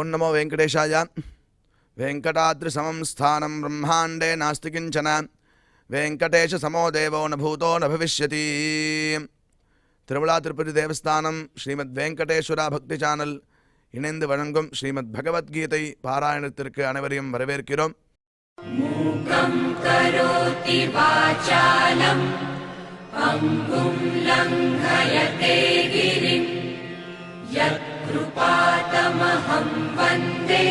ओं नमो वेंकटेशाय। वेंकटाद्रिसमं स्थानं ब्रह्मांडे नास्ति किंचन, वेंकटेश समो देवो न भूतो न भविष्यति। திருவிழா திருப்பதி தேவஸ்தானம் ஸ்ரீமத் வெங்கடேஸ்வரா பக்தி சேனல் இணைந்து வழங்கும் ஸ்ரீமத் பகவத்கீதை பாராயணத்திற்கு அனைவரையும் வரவேற்கிறோம். மூகம் கரோதி வாசாலம் அங்கும் லங்கயதே கிரிம் யத் கிருபாதமஹம் வந்தே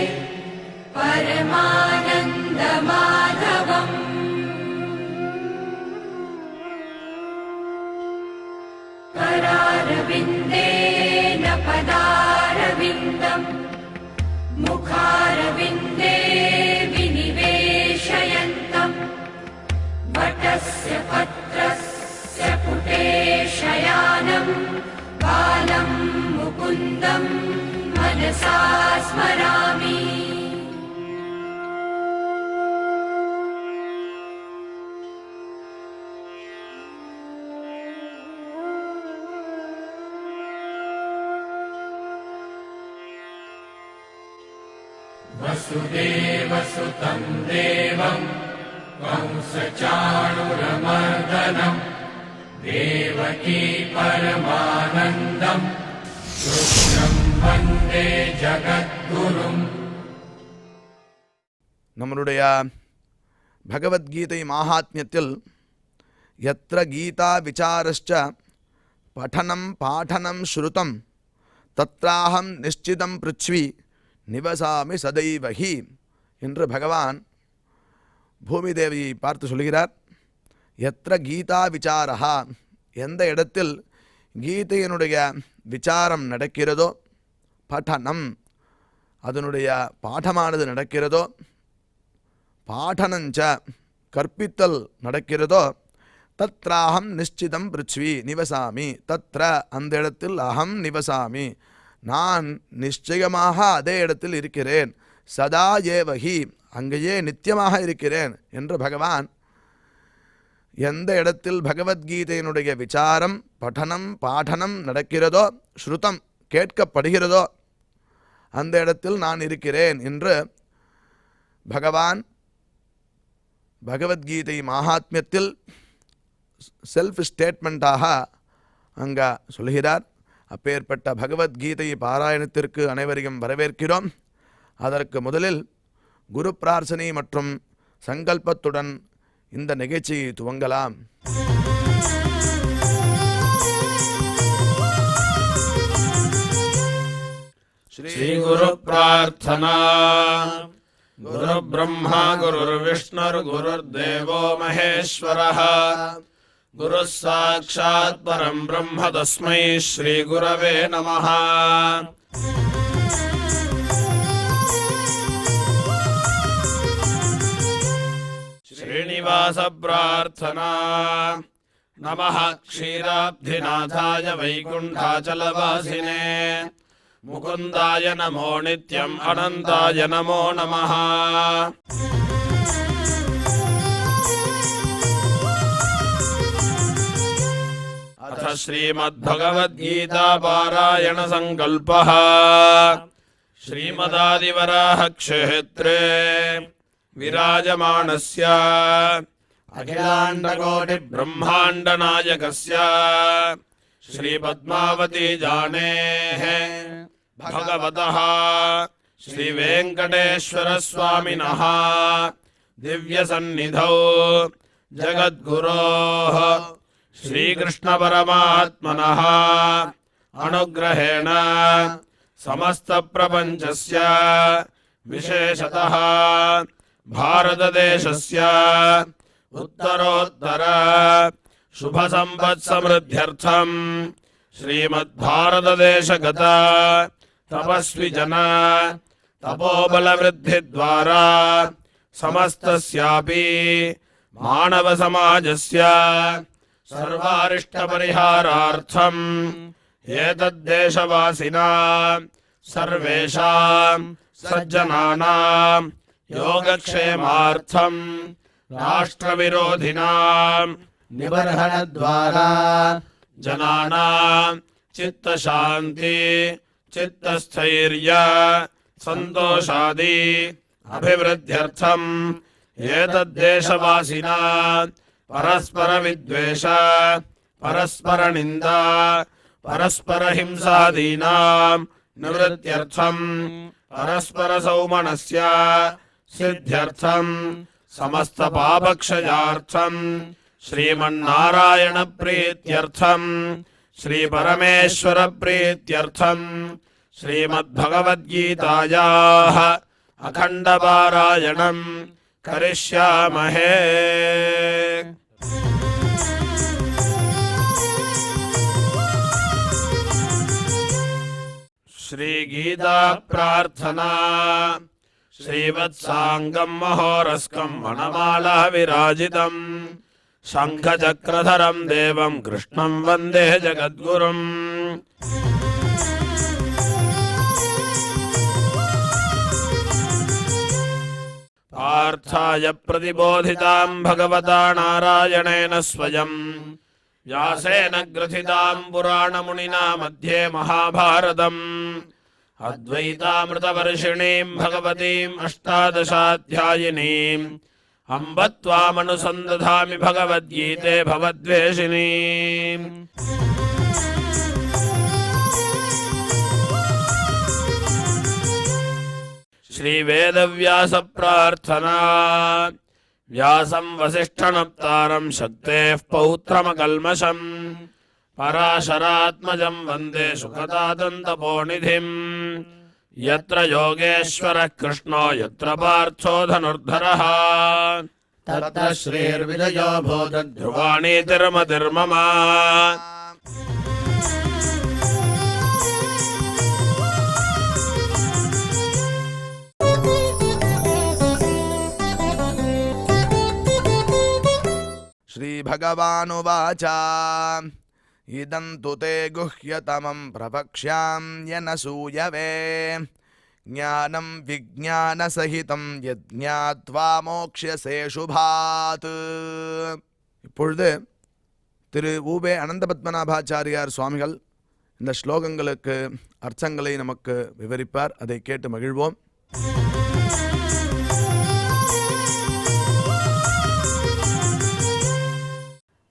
பரமானந்த மாதவம். करारविन्देन पदारविन्दम् मुखारविन्दे विनिवेशयन्तम् वटस्य पत्रस्य पुटे शयानम् बालं मुकुन्दं मनसा स्मरामि. वसुदेवसुतं देवं कंसचाणूरमर्दनं देवकी परमानन्दं कृष्णं वन्दे जगद्गुरुम्. நம்மளுடைய பகவத்கீதை மாஹாத்மியத்தில் யத்ர கீதா விசாரஸ்ச படனம் பாடனம் ஸ்ருதம் தத்ராஹம் நிஷ்சிதம் பிருத்வி நிவசாமி சதைவஹி என்று பகவான் பூமி தேவியை பார்த்து சொல்கிறார். எத்திர கீதா விசாரா, எந்த இடத்தில் கீதையினுடைய விசாரம் நடக்கிறதோ, படனம் அதனுடைய பாடமானது நடக்கிறதோ, பாடனஞ்ச கற்பித்தல் நடக்கிறதோ, தத்ராஹம் நிஷ்சிதம் பிருத்வி நிவசாமி, தத்ர அந்த இடத்தில் அகம் நிவசாமி நான் நிச்சயமாக அதே இடத்தில் இருக்கிறேன், சதா ஏவகி அங்கேயே நித்தியமாக இருக்கிறேன் என்று பகவான் எந்த இடத்தில் பகவத்கீதையினுடைய விசாரம் படனம் பாடனம் நடக்கிறதோ, ஸ்ருதம் கேட்கப்படுகிறதோ அந்த இடத்தில் நான் இருக்கிறேன் என்று பகவான் பகவத்கீதை மகாத்மியத்தில் செல்ஃப் ஸ்டேட்மெண்ட்டாக அங்கே சொல்கிறார். அப்பேற்பட்ட பகவத்கீதை பாராயணத்திற்கு அனைவரையும் வரவேற்கிறோம். அதற்கு முதலில் குரு பிரார்த்தனை மற்றும் சங்கல்பத்துடன் இந்த நிகழ்ச்சியை துவங்கலாம். ஸ்ரீ குரு பிரார்த்தனா. குரு பிரம்மா குரு விஷ்ணுர் குருர் தேவோ மகேஸ்வரः गुरुः साक्षात् परं ब्रह्म तस्मै श्री गुरवे नमः. श्रीनिवास प्रार्थना. नमः क्षीराब्धिनाथाय वैकुण्ठाचलवासिने मुकुन्दाय नमो नित्यम् अनन्ताय नमो नमः. अथ श्रीमद्भगवद्गीता पारायण संकल्पः. श्रीमदादिवराह क्षेत्रे विराजमानस्य अखिलाण्डकोटि ब्रह्माण्ड नायकस्य श्रीपद्मावती जानेः भगवतः श्रीवेङ्कटेश्वर स्वामिनः दिव्यसन्निधौ जगद्गुरोः श्रीकृष्ण परमात्मनः अनुग्रहेण समस्त प्रपंचस्य विशेषतः भारतदेशस्य उत्तरोत्तर शुभ संपत् समृद्ध्यर्थं श्रीमद्भारतदेशगत तपस्वी जन तपोबल वृद्धि द्वारा समस्तस्यापि मानव समाजस्य सर्वारिष्ट परिहारार्थम् एतद्देशवासिनां सर्वेषां सज्जनानां योगक्षेमार्थं राष्ट्रविरोधिनां निबर्हणद्वारा जनानां चित्तशान्ति चित्तस्थैर्य सन्तोषादि अभिवृद्ध्यर्थम् एतद्देशवासिना परस्परविद्वेष परस्परनिन्दा परस्परहिंसादीनां निवृत्त्यर्थम् परस्परसौमनस्य सिद्ध्यर्थम् समस्तपापक्षयार्थम् श्रीमन्नारायणप्रीत्यर्थम् श्रीपरमेश्वरप्रीत्यर्थम् श्रीमद्भगवद्गीतायाः अखण्डपारायणम् करिष्यामहे। श्रीगीता प्रार्थना श्रीवत्साङ्गं महोरस्कं वनमाला विराजितम् शङ्खचक्रधरं देवं कृष्णं वन्दे जगद्गुरुम्। पार्थाय प्रतिबोधितां भगवता नारायणेन स्वयं व्यासेन ग्रथितां पुराणमुनिना मध्ये महाभारतम् अद्वैतामृतवर्षिणीं भगवतीम् अष्टादशाध्यायिनीम् अम्ब त्वामनुसन्दधामि भगवद्गीते भवद्वेषिणीम्। श्रीवेदव्यास प्रार्थना व्यासं वसिष्ठनप्तारं शक्तेः पौत्रमकल्मषम् पराशरात्मजं वन्दे सुखदादन्तपोनिधिम्। यत्र योगेश्वरः कृष्णो यत्र पार्थो धनुर्धरः तत्र श्रीर्विजयो भूतध्रुवाणि ध्रुवाणीतिर्मतिर्मम। श्रीभगवानुवाच इदं तु ते गुह्यतमं प्रवक्ष्याम्यनसूयवे ज्ञानं विज्ञानसहितं यज्ञात्वा मोक्ष्यसे शुभात्। இப்பொழுது திரு ஊபே அனந்தபத்மநாபாச்சாரியார் சுவாமிகள் இந்த ஸ்லோகங்களுக்கு அர்த்தங்களை நமக்கு விவரிப்பார். அதை கேட்டு மகிழ்வோம்.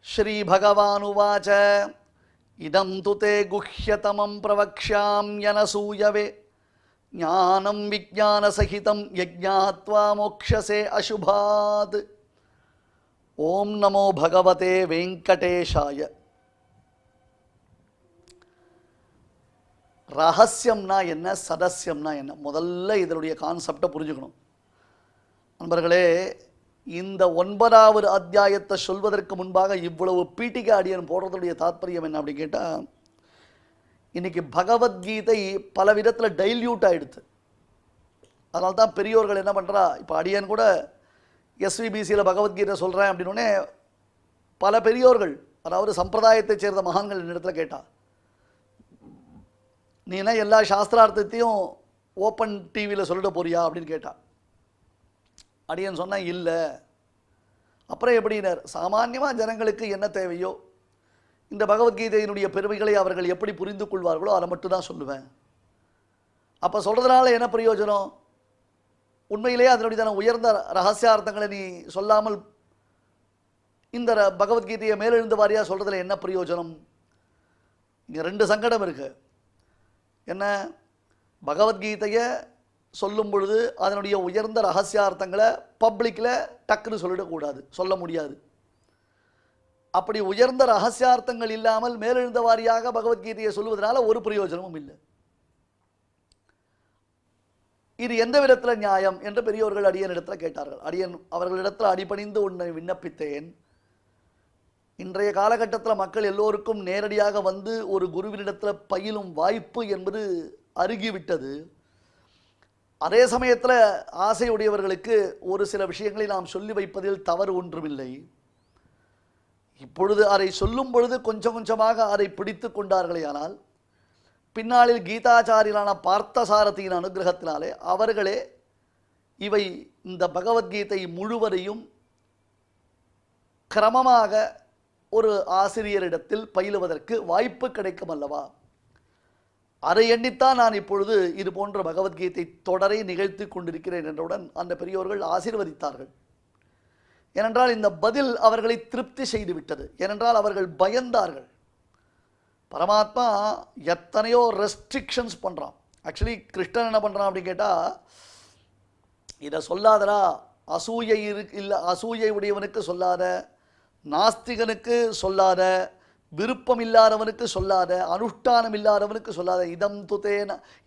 श्रीभगवानुवाच इदं तु ते गुह्यतमं प्रवक्ष्याम्यनसूयवे ज्ञानं विज्ञानसहितं यज्ञात्वा मोक्ष्यसे अशुभात्। ओं नमो भगवते वेंकटेशाय। ரகசியம்னா என்ன, சதஸ்யம்னா என்ன, முதல்ல இதனுடைய கான்செப்டை புரிஞ்சுக்கணும். நண்பர்களே, இந்த 9வது அத்தியாயத்தை சொல்வதற்கு முன்பாக இவ்வளவு பீட்டிகை அடியன் போடுறதுடைய தாற்பயம் என்ன அப்படி கேட்டால், இன்னைக்கு பகவத்கீதை பல விதத்தில் டைல்யூட் ஆகிடுது. அதனால தான் பெரியோர்கள் என்ன பண்ணுறா, இப்போ அடியன் கூட எஸ்விபிசியில் பகவத்கீதை சொல்கிறேன் அப்படின்னே பல பெரியோர்கள், அதாவது சம்பிரதாயத்தை சேர்ந்த மகான்கள் என்னிடத்தில் கேட்டா, நீ என்ன எல்லா சாஸ்திரார்த்தத்தையும் ஓப்பன் டிவியில் சொல்லிட போறியா அப்படின்னு கேட்டா. அடியன் சொன்னேன், இல்லை. அப்புறம் எப்படினர், சாமான்யமாக ஜனங்களுக்கு என்ன தேவையோ, இந்த பகவத்கீதையினுடைய பெருமைகளை அவர்கள் எப்படி புரிந்து கொள்வார்களோ அதை மட்டும் தான் சொல்லுவேன். அப்போ சொல்கிறதுனால என்ன பிரயோஜனம்? உண்மையிலேயே அதனுடைய உயர்ந்த ரகசியார்த்தங்களை நீ சொல்லாமல் இந்த பகவத்கீதையை மேலெழுந்து வாரியாக சொல்கிறதுல என்ன பிரயோஜனம்? இங்கே 2 சங்கடம் இருக்குது. என்ன, பகவத்கீதையை சொல்லும் பொழுது அதனுடைய உயர்ந்த ரகசியார்த்தங்களை பப்ளிக்கில் டக்குன்னு சொல்லிடக்கூடாது, சொல்ல முடியாது. அப்படி உயர்ந்த ரகசியார்த்தங்கள் இல்லாமல் மேலெழுந்த வாரியாக பகவத்கீதையை சொல்லுவதனால ஒரு பிரயோஜனமும் இல்லை. இது எந்த விதத்தில் நியாயம் என்று பெரியோர்கள் அடியனிடத்தில் கேட்டார்கள். அடியன் அவர்களிடத்தில் அடிபணிந்து ஒன்றை விண்ணப்பித்தேன். இன்றைய காலகட்டத்தில் மக்கள் எல்லோருக்கும் நேரடியாக வந்து ஒரு குருவினிடத்தில் பயிலும் வாய்ப்பு என்பது அருகிவிட்டது. அதே சமயத்தில் ஆசையுடையவர்களுக்கு ஒரு சில விஷயங்களை நாம் சொல்லி வைப்பதில் தவறு ஒன்றுமில்லை. இப்பொழுது அதை சொல்லும் பொழுது கொஞ்சம் கொஞ்சமாக அதை பிடித்து கொண்டார்களே, ஆனால் பின்னாளில் கீதாச்சாரியரான பார்த்தசாரதியின் அனுகிரகத்தினாலே அவர்களே இவை இந்த பகவத்கீதை முழுவதையும் கிரமமாக ஒரு ஆசிரியரிடத்தில் பயிலுவதற்கு வாய்ப்பு கிடைக்கும் அல்லவா? அதை எண்ணித்தான் நான் இப்பொழுது இது போன்ற பகவத்கீதை தொடரை நிகழ்த்தி கொண்டிருக்கிறேன் என்றவுடன் அந்த பெரியோர்கள் ஆசீர்வதித்தார்கள். ஏனென்றால் இந்த பதில் அவர்களை திருப்தி செய்து விட்டது. ஏனென்றால் அவர்கள் பயந்தார்கள். பரமாத்மா எத்தனையோ ரெஸ்ட்ரிக்ஷன்ஸ் பண்ணுறான். ஆக்சுவலி கிருஷ்ணன் என்ன பண்ணுறான் அப்படின்னு கேட்டால், இதை சொல்லாதரா, அசூயை உடையவனுக்கு சொல்லாத, நாஸ்திகனுக்கு சொல்லாத, விருப்பம் இல்லாதவனுக்கு சொல்லாத, அனுஷ்டானம் இல்லாதவனுக்கு சொல்லாத.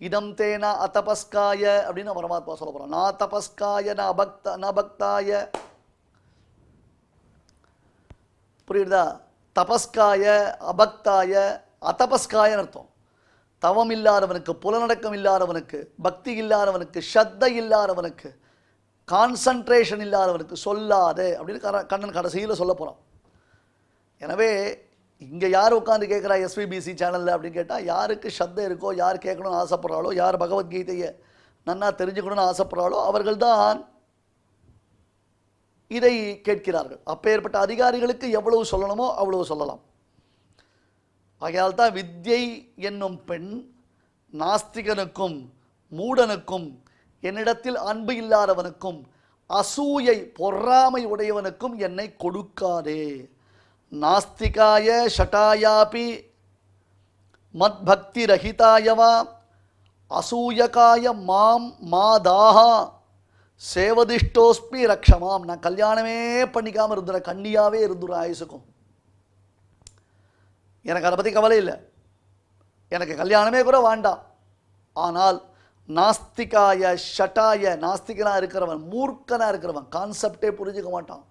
இதம் தேன அதபஸ்காய அப்படின்னு பரமாத்மா சொல்ல போகிறான். நா தபஸ்காய ந பக்தாய. புரியுதா? தபஸ்காய, அபக்தாய, அதபஸ்காயன்னு அர்த்தம். தவம் இல்லாதவனுக்கு, புலநடக்கம் இல்லாதவனுக்கு, பக்தி இல்லாதவனுக்கு, ஸ்ரத்தை இல்லாதவனுக்கு, கான்சன்ட்ரேஷன் இல்லாதவனுக்கு சொல்லாத அப்படின்னு கண்ணன் கடைசியில் சொல்ல போகிறான். எனவே இங்கே யார் உட்காந்து கேட்குறா எஸ்விபிசி சேனலில் அப்படின்னு கேட்டால், யாருக்கு ஸ்ரத்தை இருக்கோ, யார் கேட்கணும்னு ஆசைப்படுறாளோ, யார் பகவத்கீதையை நன்னா தெரிஞ்சுக்கணும்னு ஆசைப்படுறாளோ அவர்கள்தான் இதை கேட்கிறார்கள். அப்பேற்பட்ட அதிகாரிகளுக்கு எவ்வளவு சொல்லணுமோ அவ்வளவு சொல்லலாம். ஆகையால் தான் வித்யை என்னும் பெண் நாஸ்திகனுக்கும் மூடனுக்கும், என்னிடத்தில் அன்பு இல்லாதவனுக்கும், அசூயை பொறாமை உடையவனுக்கும் என்னை கொடுக்காதே. நாஸ்திகாய ஷட்டாயாபி மத் பக்தி ரஹிதாயவா அசூயகாய மாம் மாதாஹா சேவதிஷ்டோஸ்மி ரக்ஷமாம். நான் கல்யாணமே பண்ணிக்காமல் இருந்துறேன், கண்ணியாவே இருந்துறேன் ஆயுசுக்கும். எனக்கு அதை பற்றி கவலை இல்லை, எனக்கு கல்யாணமே கூட வேண்டாம். ஆனால் நாஸ்திகாய ஷட்டாய, நாஸ்திகனாக இருக்கிறவன், மூர்க்கனாக இருக்கிறவன், கான்செப்டே புரிஞ்சுக்க மாட்டான்,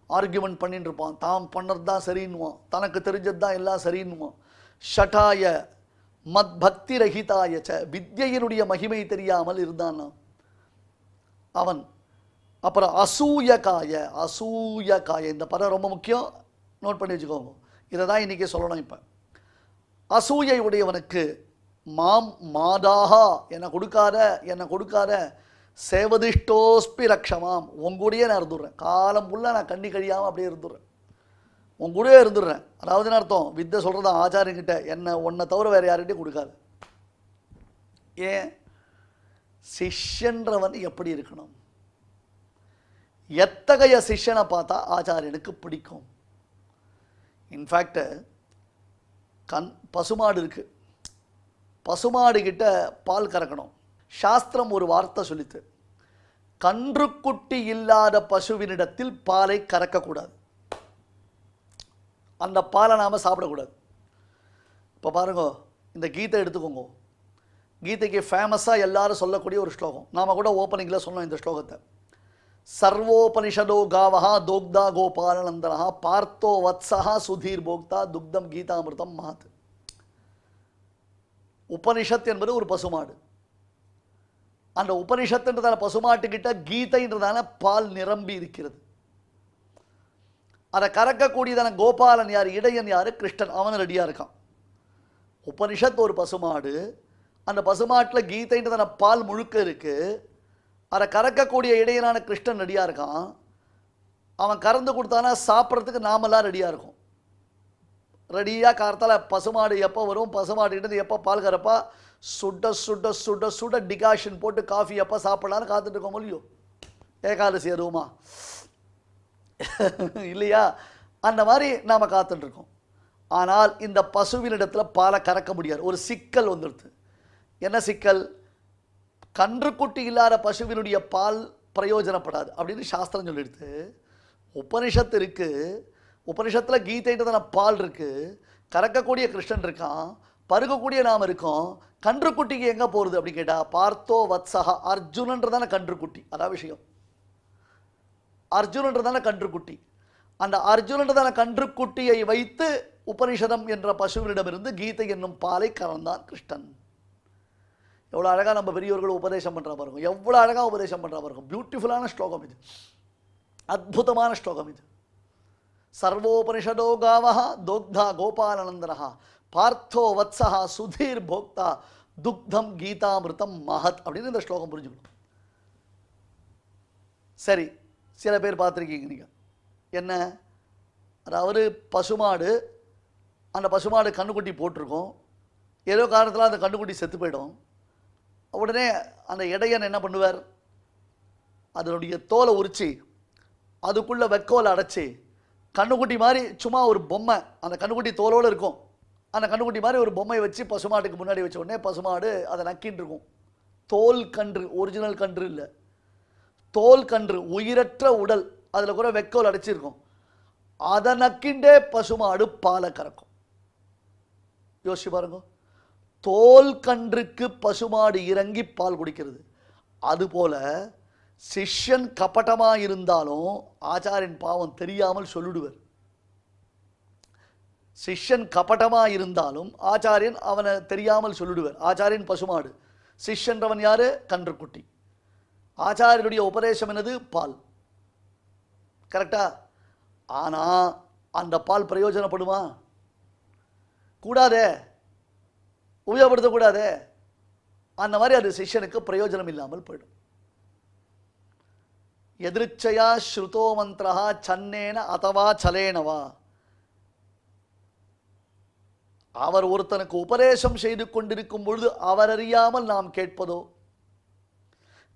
ஆர்கியூமெண்ட் பண்ணிட்டு இருப்பான், தான் பண்ணுறது தான் சரின்னுவான், தனக்கு தெரிஞ்சது தான் எல்லாம் சரின்னுவான். ஷட்டாய மத் பக்தி ரஹிதாய ச, வித்யினுடைய மகிமை தெரியாமல் இருந்தான் அவன். அப்புறம் அசூயகாய, அசூயகாய இந்த பதம் ரொம்ப முக்கியம், நோட் பண்ணி வச்சுக்கோங்க. இதை தான் இன்றைக்கி சொல்லணும். இப்போ அசூயை உடையவனுக்கு மாம் மாதாகா, என்னை கொடுக்காத சேவதிஷ்டோஸ்பி ரக்ஷமாம், உங்கூடையே நான் இருந்துடுறேன், காலம் ஃபுல்லாக நான் கண்ணி கழியாமல் அப்படியே இருந்துடுறேன், உங்கூடவே இருந்துடுறேன். அதாவதுன்னு அர்த்தம், வித்தை சொல்கிறது ஆச்சாரியங்கிட்ட, என்னை உன்னை தவிர வேறு யார்கிட்டையும் கொடுக்காது. ஏன்? சிஷ்யன்றவன் எப்படி இருக்கணும், எத்தகைய சிஷ்யனை பார்த்தா ஆச்சாரியனுக்கு பிடிக்கும். இன்ஃபேக்ட் பசுமாடு இருக்குது, பசுமாடு கிட்ட பால் கறக்கணும். சாஸ்திரம் ஒரு வார்த்தை சொல்லித்து, கன்றுக்குட்டி இல்லாத பசுவினிடத்தில் பாலை கறக்கக்கூடாது, அந்த பாலை நாம் சாப்பிடக்கூடாது. இப்போ பாருங்க, இந்த கீதை எடுத்துக்கோங்க. கீதைக்கு ஃபேமஸாக எல்லாரும் சொல்லக்கூடிய ஒரு ஸ்லோகம், நாம் கூட ஓப்பனிங்கில் சொன்னோம் இந்த ஸ்லோகத்தை. சர்வோபனிஷதோ காவஹா தோக்தா கோபாலநந்தனஹா பார்த்தோ வத்சஹா சுதீர் போக்தா துக்தம் கீதாமிருதம் மஹத். உபனிஷத் என்பது ஒரு பசுமாடு. அந்த உபனிஷத்துன்றதான பசுமாட்டுக்கிட்ட கீதைன்றதான பால் நிரம்பி இருக்கிறது. அதை கறக்கக்கூடியதான கோபாலன் யார், இடையன் யார், கிருஷ்ணன், அவன் ரெடியாக இருக்கான். உபனிஷத் ஒரு பசுமாடு, அந்த பசுமாட்டில் கீதைன்றதான பால் முழுக்க இருக்குது. அதை கறக்கக்கூடிய இடையனான கிருஷ்ணன் ரெடியாக இருக்கான். அவன் கறந்து கொடுத்தானா சாப்பிட்றதுக்கு நாமெல்லாம் ரெடியாக இருக்கும். ரெடியாக கார்த்தால பசுமாடு எப்போ வரும், பசுமாடுகிட்ட எப்போ பால் கறப்பா, சுட சுட சுட சுட டிகாஷன் போட்டு காஃபி எப்போ சாப்பிட்லான்னு காத்துட்டு இருக்கோம் இல்லையோ, ஏகாதசி அதுவுமா இல்லையா? அந்த மாதிரி நாம் காத்துட்ருக்கோம். ஆனால் இந்த பசுவினிடத்தில் பாலை கறக்க முடியாது. ஒரு சிக்கல் வந்துடுது. என்ன சிக்கல்? கன்றுக்குட்டி இல்லாத பசுவினுடைய பால் பிரயோஜனப்படாது அப்படின்னு சாஸ்திரம் சொல்லிடுது. உபனிஷத்து இருக்குது, உபனிஷத்தில் கீதைன்றதான பால் இருக்குது, கறக்கக்கூடிய கிருஷ்ணன் இருக்கான், பருகக்கூடிய நாம் இருக்கோம். கன்றுக்குட்டிக்கு எங்கே போகிறது அப்படின்னு கேட்டால், பார்த்தோ வத்சஹா, அர்ஜுனன்றதான கன்றுக்குட்டி. அதான் விஷயம், அர்ஜுனன்றதான கன்றுக்குட்டி. அந்த அர்ஜுனன்றதான கன்றுக்குட்டியை வைத்து உபனிஷதம் என்ற பசுவினிடமிருந்து கீதை என்னும் பாலை கறந்தான் கிருஷ்ணன். எவ்வளோ அழகாக நம்ம பெரியவர்கள் உபதேசம் பண்ணுறா பாருங்க, எவ்வளோ அழகாக உபதேசம் பண்ணுறா பாருங்க. பியூட்டிஃபுல்லான ஸ்லோகம் இது, அற்புதமான ஸ்லோகம் இது. சர்வோபனிஷதோ காவஹா தோக்தா கோபாலநந்தனஹா பார்த்தோ வத்சஹா சுதீர் போக்தா துக்தம் கீதாமிருதம் மஹத் அப்படின்னு இந்த ஸ்லோகம் புரிஞ்சுக்கணும். சரி, சில பேர் பார்த்துருக்கீங்க நீங்கள், என்ன, அதாவது பசுமாடு, அந்த பசுமாடு கண்ணுக்குட்டி போட்டிருக்கோம், ஏதோ காரணத்தில் அந்த கண்ணுக்குட்டி செத்து போயிடும். உடனே அந்த இடையன் என்ன பண்ணுவார், அதனுடைய தோலை உரித்து அதுக்குள்ளே வெக்கோலை அடைச்சி கண்ணுக்குட்டி மாதிரி சும்மா ஒரு பொம்மை, அந்த கண்ணுக்குட்டி தோலோடு இருக்கும், அந்த கண்ணுக்குட்டி மாதிரி ஒரு பொம்மையை வச்சு பசுமாட்டுக்கு முன்னாடி வச்ச உடனே பசுமாடு அதை நக்கின்னு இருக்கும். தோல் கன்று, ஒரிஜினல் கன்று இல்லை, தோல் கன்று, உயிரற்ற உடல், அதில் கூட வெக்கோல் அடைச்சிருக்கும். அதை நக்கிண்டே பசுமாடு பாலை கறக்கும். யோசிச்சு பாருங்க, தோல் கன்றுக்கு பசுமாடு இறங்கி பால் குடிக்கிறது. அதுபோல சிஷ்யன் கபட்டமாக இருந்தாலும் ஆச்சாரியன் பாவம் தெரியாமல் சொல்லிடுவர். சிஷ்யன் கபட்டமாக இருந்தாலும் ஆச்சாரியன் அவனை தெரியாமல் சொல்லிடுவர். ஆச்சாரியன் பசுமாடு, சிஷ்யன்றவன் யாரு, கன்றுக்குட்டி. ஆச்சாரியனுடைய உபதேசம் என்னது, பால். கரெக்டா? ஆனால் அந்த பால் பிரயோஜனப்படுமா? கூடாதே, உபயோகப்படுத்தக்கூடாதே. அந்த மாதிரி அது சிஷ்யனுக்கு பிரயோஜனம் இல்லாமல் போயிடும். எதிர்ச்சையா ஸ்ருதோ மந்திரா சன்னேன அதவா சலேனவா. அவர் ஒருத்தனுக்கு உபதேசம் செய்து கொண்டிருக்கும் பொழுது அவர் அறியாமல் நாம் கேட்பதோ,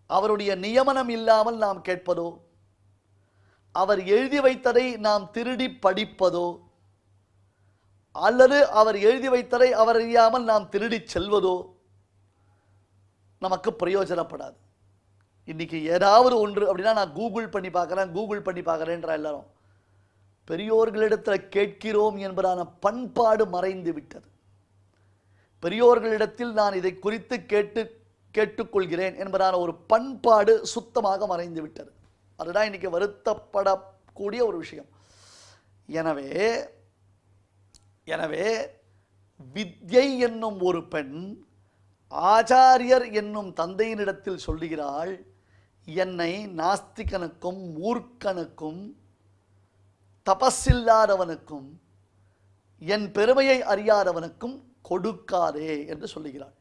அவருடைய நியமனம் இல்லாமல் நாம் கேட்பதோ, அவர் எழுதி வைத்ததை நாம் திருடி படிப்பதோ, அல்லது அவர் எழுதி வைத்ததை அவர் அறியாமல் நாம் திருடி செல்வதோ நமக்கு பிரயோஜனப்படாது. இன்னைக்கு ஏதாவது ஒன்று அப்படின்னா நான் கூகுள் பண்ணி பார்க்குறேன்ற எல்லாரும் பெரியோர்களிடத்தில் கேட்கிறோம் என்பதான பண்பாடு மறைந்து விட்டது. பெரியோர்களிடத்தில் நான் இதை குறித்து கேட்டுக்கொள்கிறேன் என்பதான ஒரு பண்பாடு சுத்தமாக மறைந்து விட்டது. அதுதான் இன்னைக்கு வருத்தப்படக்கூடிய ஒரு விஷயம். எனவே வித்யை என்னும் ஒரு பெண் ஆச்சாரியர் என்னும் தந்தையினிடத்தில் சொல்லுகிறாள், என்னை நாஸ்திகனுக்கும் மூர்க்கனுக்கும் தபஸில்லாதவனுக்கும் என் பெருமையை அறியாதவனுக்கும் கொடுக்காதே என்று சொல்லுகிறாள்.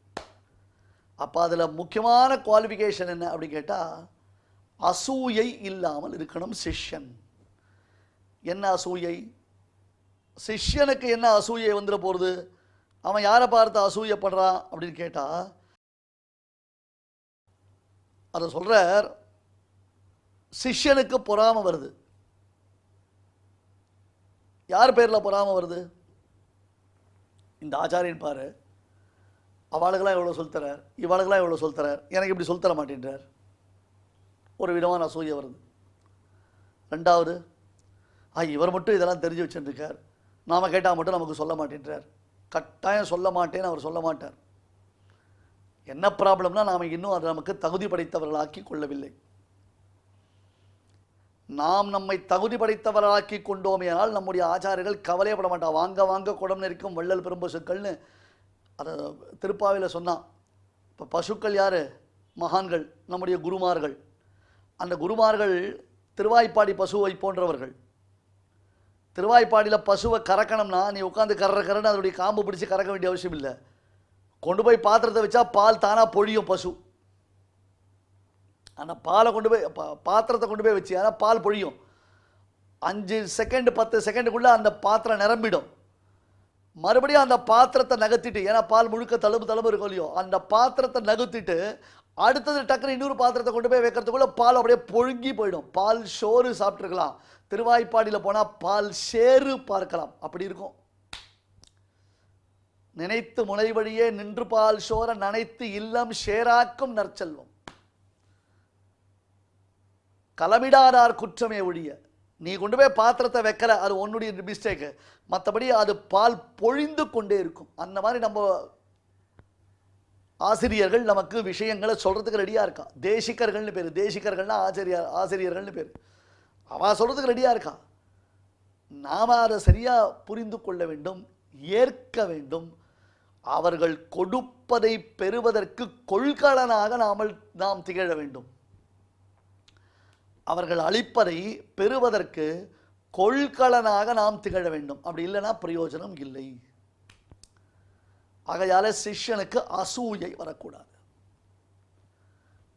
அப்போ அதில் முக்கியமான குவாலிஃபிகேஷன் என்ன அப்படின்னு கேட்டால், அசூயை இல்லாமல் இருக்கணும் சிஷ்யன். என்ன அசூயை? சிஷ்யனுக்கு என்ன அசூயை வந்துட போகிறது? அவன் யாரை பார்த்து அசூயப்படுறான் அப்படின்னு கேட்டால், அதை சொல்கிறார், சிஷ்யனுக்கு பொறாமை வருது. யார் பேரில் பொறாமை வருது? இந்த ஆச்சாரியன் பாரு, அவளுக்கெல்லாம் எவ்வளோ சொல்லித்தரார், இவளுக்கெல்லாம் எவ்வளோ சொல்லித்தரார், எனக்கு இப்படி சொல்லித்தர மாட்டேன்றார். ஒரு விதமான அசூயை வருது. ரெண்டாவது, இவர் மட்டும் இதெல்லாம் தெரிஞ்சு வச்சுருக்கார், நாம் கேட்டால் மட்டும் நமக்கு சொல்ல மாட்டேன்றார். கட்டாயம் சொல்ல மாட்டேன்னு அவர் சொல்ல மாட்டார். என்ன ப்ராப்ளம்னா, நாம் இன்னும் அதை நமக்கு தகுதி படைத்தவர்களாக்கி கொள்ளவில்லை. நாம் நம்மை தகுதி படைத்தவர்களாக்கி கொண்டோமே ஆனால் நம்முடைய ஆச்சாரியர்கள் கவலையப்பட மாட்டான். வாங்க வாங்க குடம் நெரிக்கும் வள்ளல் பெரும்பசுக்கள்னு அதை திருப்பாவையில் சொன்னான். இப்போ பசுக்கள் யார்? மகான்கள், நம்முடைய குருமார்கள். அந்த குருமார்கள் திருவாய்ப்பாடி பசுவை போன்றவர்கள். திருவாய்ப்பாடியில் பசுவை கறக்கணும்னா நீ உட்காந்து கறன்னு அதனுடைய காம்பு பிடிச்சி கறக்க வேண்டிய அவசியம் இல்லை. கொண்டு போய் பாத்திரத்தை வச்சா பால் தானாக பொழியும் பசு. ஆனால் பாலை கொண்டு போய் பாத்திரத்தை கொண்டு போய் வச்சு ஆனால் பால் பொழியும். 5 செகண்ட் 10 செகண்டுக்குள்ளே அந்த பாத்திரம் நிரம்பிடும். மறுபடியும் அந்த பாத்திரத்தை நகர்த்திட்டு, ஏன்னா பால் முழுக்க தழும்பு இருக்கும் இல்லையோ, அந்த பாத்திரத்தை நகர்த்திட்டு அடுத்தது டக்குனு இன்னொரு பாத்திரத்தை கொண்டு போய் வைக்கிறதுக்குள்ள பால் அப்படியே பொழுங்கி போயிடும். பால் சோறு சாப்பிட்ருக்கலாம், திருவாய்ப்பாடியில் போனால் பால் சேறு பார்க்கலாம். அப்படி இருக்கும். நினைத்து முனை வழியே நின்று பால் சோர நனைத்து இல்லம் ஷேராக்கும் நற்செல்வம். களமிடாதார் குற்றமே ஒழிய. நீ கொண்டு போய் பாத்திரத்தை வைக்கல, அது உன்னுடைய மிஸ்டேக்கு. மற்றபடி அது பால் பொழிந்து கொண்டே இருக்கும். அந்த மாதிரி நம்ம ஆசிரியர்கள் நமக்கு விஷயங்களை சொல்கிறதுக்கு ரெடியாக இருக்கா. தேசிகர்கள்னு பேர். தேசிகர்கள்னா ஆசிரியர்கள்னு பேர். அவள் சொல்கிறதுக்கு ரெடியாக இருக்கா. நாம் அதை சரியாக புரிந்து கொள்ள வேண்டும், ஏற்க வேண்டும். அவர்கள் கொடுப்பதை பெறுவதற்கு கொள்கலனாக நாம் திகழ வேண்டும். அவர்கள் அளிப்பதை பெறுவதற்கு கொள்கலனாக நாம் திகழ வேண்டும். அப்படி இல்லைன்னா பிரயோஜனம் இல்லை. ஆகையால சிஷ்யனுக்கு அசூயை வரக்கூடாது.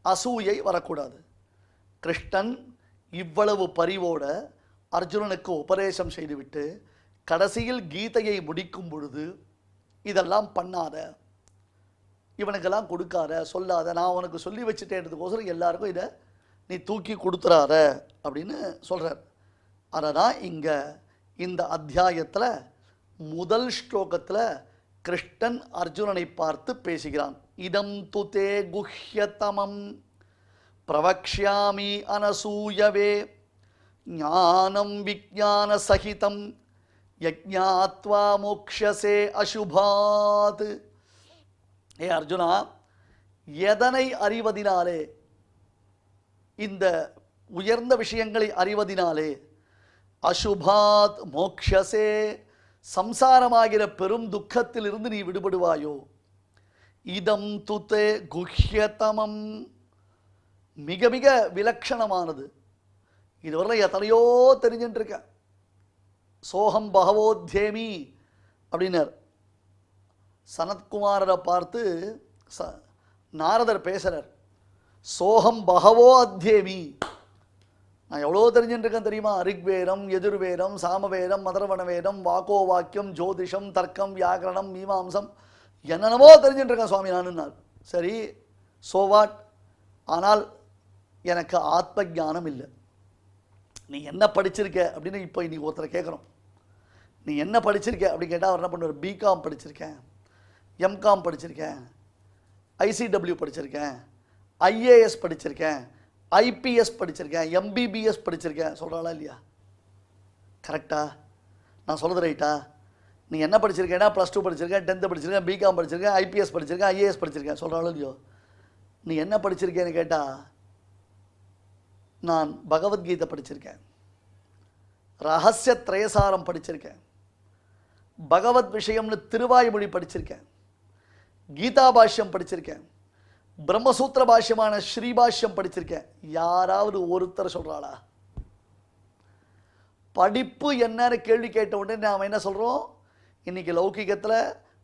அசூயை வரக்கூடாது. கிருஷ்ணன் இவ்வளவு பரிவோட அர்ஜுனனுக்கு உபதேசம் செய்துவிட்டு கடைசியில் கீதையை முடிக்கும் பொழுது இதெல்லாம் பண்ணாத, இவனுக்கெல்லாம் கொடுக்காத, சொல்லாத, நான் உனக்கு சொல்லி வச்சுட்டேன்றதுக்கோசரம் எல்லாருக்கும் இதை நீ தூக்கி கொடுத்துறாத அப்படின்னு சொல்கிறார். அதை தான் இங்கே இந்த அத்தியாயத்தில் முதல் ஸ்லோகத்தில் கிருஷ்ணன் அர்ஜுனனை பார்த்து பேசுகிறான். இதம் துதே குஹ்யதமம் பிரவக்ஷ்யாமி அனசூயவே ஞானம் விஜான சகிதம் யஜ்ஞாத்வா மோக்ஷசே அசுபாத். ஏ அர்ஜுனா, எதனை அறிவதினாலே, இந்த உயர்ந்த விஷயங்களை அறிவதினாலே, அசுபாத் மோக்ஷசே, சம்சாரமாகிற பெரும் துக்கத்திலிருந்து நீ விடுபடுவாயோ. இதம் துதே குஹ்யதமம், மிக மிக விலட்சணமானது. இதுவரை எத்தனையோ தெரிஞ்சுட்டு இருக்க. சோகம் பகவோத்யேமி அப்படின்னார். சனத்குமாரரை பார்த்து நாரதர் பேசுகிறார். சோகம் பகவோ அத்தியேமி, நான் எவ்வளோ தெரிஞ்சுட்டு இருக்கேன் தெரியுமா. ரிக்வேதம், எதிர்வேதம், சாமவேதம், மதர்வண வேதம், வாக்கோ வாக்கியம், ஜோதிஷம், தர்க்கம், வியாக்கரணம், மீமாம்சம், என்னென்னமோ தெரிஞ்சுட்டு இருக்கேன் சுவாமி நானுன்னார். சரி, சோவாட், ஆனால் எனக்கு ஆத்ம ஞானம் இல்லை. நீ என்ன படிச்சிருக்க அப்படின்னு இப்போ இன்னைக்கு ஒருத்தரை கேட்குறோம். நீ என்ன படிச்சிருக்க அப்படின்னு கேட்டால் அவர் என்ன பண்ணுவார். பிகாம் படிச்சிருக்கேன், எம்காம் படிச்சிருக்கேன், ஐசிடபிள்யூ படிச்சிருக்கேன், ஐஏஎஸ் படிச்சிருக்கேன், ஐபிஎஸ் படிச்சிருக்கேன், எம்பிபிஎஸ் படிச்சிருக்கேன் சொல்கிறாளா இல்லையா? கரெக்டா? நான் சொல்கிறது ரைட்டா? நீ என்ன படிச்சிருக்கேன்னா +2 படிச்சிருக்கேன், 10th படிச்சிருக்கேன், பிகாம் படிச்சிருக்கேன், ஐபிஎஸ் படிச்சிருக்கேன், ஐஏஎஸ் படிச்சிருக்கேன் சொல்கிறாளோ இல்லையோ? நீ என்ன படிச்சிருக்கேன்னு கேட்டால், நான் பகவத்கீதை படிச்சிருக்கேன், ரகசிய திரயசாரம் படிச்சிருக்கேன், பகவத் விஷயம்னு திருவாய்மொழி படிச்சிருக்கேன், கீதா பாஷ்யம் படிச்சிருக்கேன், பிரம்மசூத்திர பாஷ்யமான ஸ்ரீபாஷ்யம் படிச்சிருக்கேன். யாராவது ஒருத்தர் சொல்கிறாளா? படிப்பு என்னன்னு கேள்வி கேட்ட உடனே நாம் என்ன சொல்கிறோம்? இன்றைக்கி லௌகிகத்தில்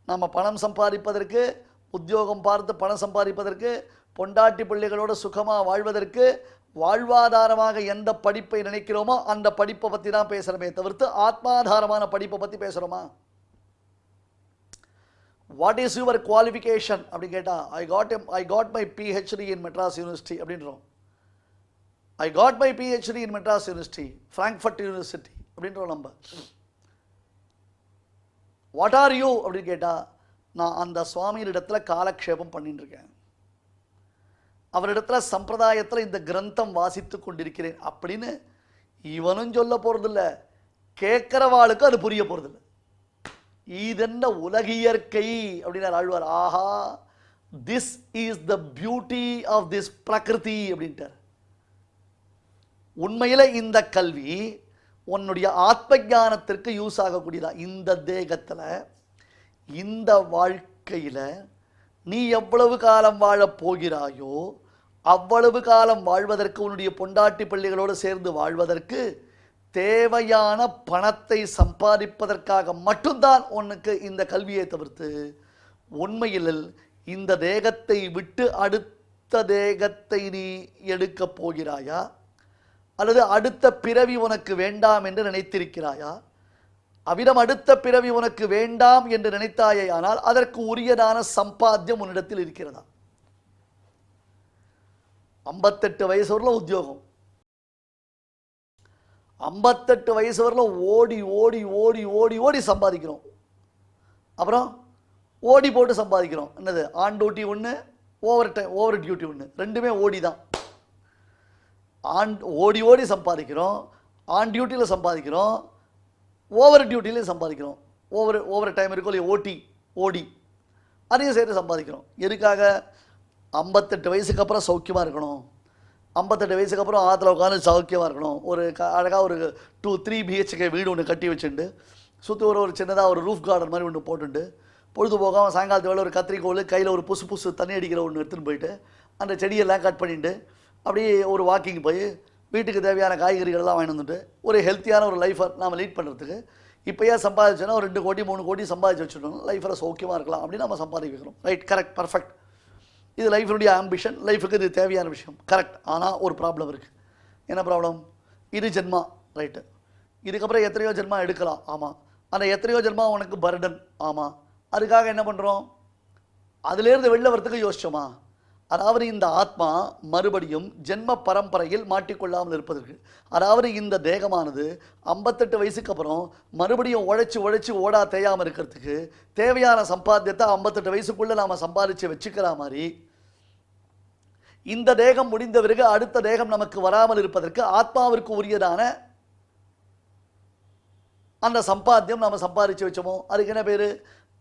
நம்ம பணம் சம்பாதிப்பதற்கு, உத்தியோகம் பார்த்து பணம் சம்பாதிப்பதற்கு, பொண்டாட்டி பிள்ளைகளோடு சுகமாக வாழ்வதற்கு, வாழ்வாதாரமாக எந்த படிப்பை நினைக்கிறோமோ அந்த படிப்பை பற்றி தான் பேசுகிறோமே தவிர்த்து ஆத்மாதாரமான படிப்பை பற்றி பேசுகிறோமா? வாட் இஸ் யுவர் குவாலிஃபிகேஷன் அப்படின்னு கேட்டால், I got my PhD in Madras university அப்படின்றோம். I got my PhD in Madras university, Frankfurt university அப்படின்றோம் நம்ம. வாட் ஆர் யூ அப்படின்னு கேட்டால், நான் அந்த சுவாமியிடத்தில் காலக்ஷேபம் பண்ணிட்டு இருக்கேன், அவரிடத்துல சம்பிரதாயத்தில் இந்த கிரந்தம் வாசித்து கொண்டிருக்கிறேன் அப்படின்னு இவனும் சொல்ல போகிறதில்ல, கேட்குறவாளுக்கு அது புரிய போகிறதில்ல. இதென்ன உலகியற்கை அப்படின்னா ஆழ்வார். ஆஹா, this is the beauty of this prakriti அப்படின்ட்டார். உண்மையில் இந்த கல்வி உன்னுடைய ஆத்ம ஞானத்திற்கு யூஸ் ஆகக்கூடியதா. இந்த தேகத்தில், இந்த வாழ்க்கையில் நீ எவ்வளவு காலம் வாழப் போகிறாயோ அவ்வளவு காலம் வாழ்வதற்கு, உன்னுடைய பொண்டாட்டி பிள்ளைகளோடு சேர்ந்து வாழ்வதற்கு தேவையான பணத்தை சம்பாதிப்பதற்காக மட்டும்தான் உனக்கு இந்த கல்வியை தவிர்த்து, உண்மையில் இந்த தேகத்தை விட்டு அடுத்த தேகத்தை நீ எடுக்கப் போகிறாயா, அல்லது அடுத்த பிறவி உனக்கு வேண்டாம் என்று நினைத்திருக்கிறாயா? அவ்விதம் அடுத்த பிறவி உனக்கு வேண்டாம் என்று நினைத்தாயே ஆனால் அதற்கு உரியதான சம்பாத்தியம் உன்னிடத்தில் இருக்கிறதா? 58 வயசு வரலாம் உத்தியோகம், 58 வயசு வரலாம் ஓடி ஓடி ஓடி ஓடி ஓடி சம்பாதிக்கிறோம். அப்புறம் ஓடி போட்டு சம்பாதிக்கிறோம். என்னது, ஆன் டியூட்டி ஒன்று, ஓவர் டியூட்டி ஒன்று, ரெண்டுமே ஓடி தான். ஓடி ஓடி சம்பாதிக்கிறோம், ஆன் டியூட்டியில் சம்பாதிக்கிறோம், ஓவர் டியூட்டிலையும் சம்பாதிக்கிறோம். ஓவர் டைம் இருக்கோ இல்லையா, ஓடி அதையும் சேர்த்து சம்பாதிக்கிறோம். எதுக்காக? 58 வயசுக்கு அப்புறம் சௌக்கியமாக இருக்கணும், 58 வயசுக்கு அப்புறம் ஆற்றுல உட்காந்து சௌக்கியமாக இருக்கணும், ஒரு அழகாக ஒரு 2-3 BHK வீடு ஒன்று கட்டி வச்சுட்டு சுற்றி ஒரு சின்னதாக ஒரு ரூஃப் கார்டன் மாதிரி ஒன்று போட்டுட்டு, பொழுது போகாமல் சாயங்காலத்து வேலை ஒரு கத்திரிக்கோள் கையில் ஒரு புசு தண்ணி அடிக்கிற ஒன்று எடுத்துகிட்டு போயிட்டு அந்த செடியெல்லாம் கட் பண்ணிட்டு அப்படியே ஒரு வாக்கிங் போய் வீட்டுக்கு தேவையான காய்கறிகள்லாம் வாங்கிட்டு வந்துட்டு ஒரு ஹெல்த்தியான ஒரு லைஃப்பை நாம் லீட் பண்ணுறதுக்கு இப்போயே சம்பாதிச்சோன்னா ஒரு 2 கோடி 3 கோடி சம்பாதிச்சு வச்சுட்டோம், லைஃப்பில் சௌக்கியமாக இருக்கலாம் அப்படின்னு நம்ம சம்பாதிக்க வைக்கிறோம். Right, correct, perfect. இது லைஃபினுடைய ஆம்பிஷன், லைஃபுக்கு இது தேவையான விஷயம், கரெக்ட். ஆனால் ஒரு ப்ராப்ளம் இருக்குது. என்ன ப்ராப்ளம்? இது ஜென்மா, ரைட்டு. இதுக்கப்புறம் எத்தனையோ ஜென்மா எடுக்கலாம், ஆமாம். அந்த எத்தனையோ ஜென்மா உனக்கு பர்டன், ஆமாம். அதுக்காக என்ன பண்ணுறோம்? அதிலேருந்து வெளில வரத்துக்கு யோசிச்சோமா? அதாவது இந்த ஆத்மா மறுபடியும் ஜென்ம பரம்பரையில் மாட்டிக்கொள்ளாமல் இருப்பதற்கு, அதாவது இந்த தேகமானது 58 வயசுக்கு அப்புறம் மறுபடியும் உழைச்சி உழைச்சி ஓடா தேயாமல் இருக்கிறதுக்கு தேவையான சம்பாத்தியத்தை 58 வயசுக்குள்ளே நாம் சம்பாதிச்சு வச்சுக்கிற மாதிரி, இந்த தேகம் முடிந்த பிறகு அடுத்த தேகம் நமக்கு வராமல் இருப்பதற்கு ஆத்மாவிற்கு உரியதான அந்த சம்பாத்தியம் நாம் சம்பாதிச்சு வச்சோமோ, அதுக்கு என்ன பேர்?